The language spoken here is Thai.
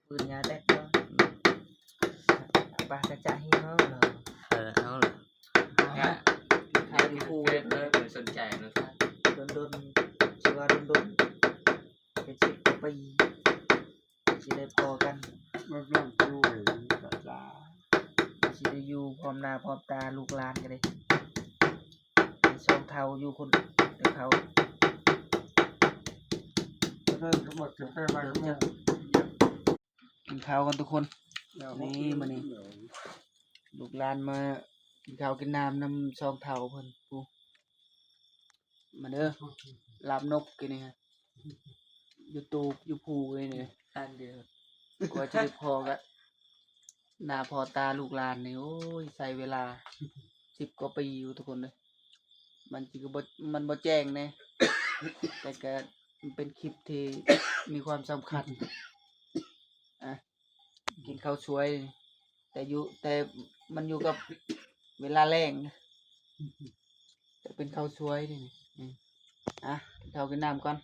ปืนยาแตกก็ปากกระจายให้เขาเหรอ เอาล่ะ ใครดูคู่ เพื่อนเลยสนใจนะครับ โดนชื่อว่าโดนเป็น10 กว่าปีสิได้พอกัน มันเรื่องช่วยกระจาย สิได้อยู่พร้อมหน้าพร้อมตาลูกหลานกันเลยสองเท่าอยู่คนแต่เขา เริ่มทั้งหมดจะเป็นอะไรกัน กินข้าวกันทุกคนนี่มานี่ลูกหลานมากินข้าวกินน้ำนำสองเท่าเพิ่นปูมาเด้อลาบนกกินนี่ฮะอยู่ตูบอยู่ภูเลยนี่ อันเดียว กว่าจะได้พอก็หน้าพอตาลูกหลานนี่โอ้ยใส่เวลา10 กว่าปีอยู่ทุกคนเลยมันจิก็บ่มันบ่แจ้งแน่ แต่ก็มันเป็นคลิปที่มีความสำคัญอ่ะกินข้าวสวย แต่มันอยู่กับเวลาแรงแต่เป็นข้าวสวยนี่อ่ะกินข้าวกินน้ำก่อน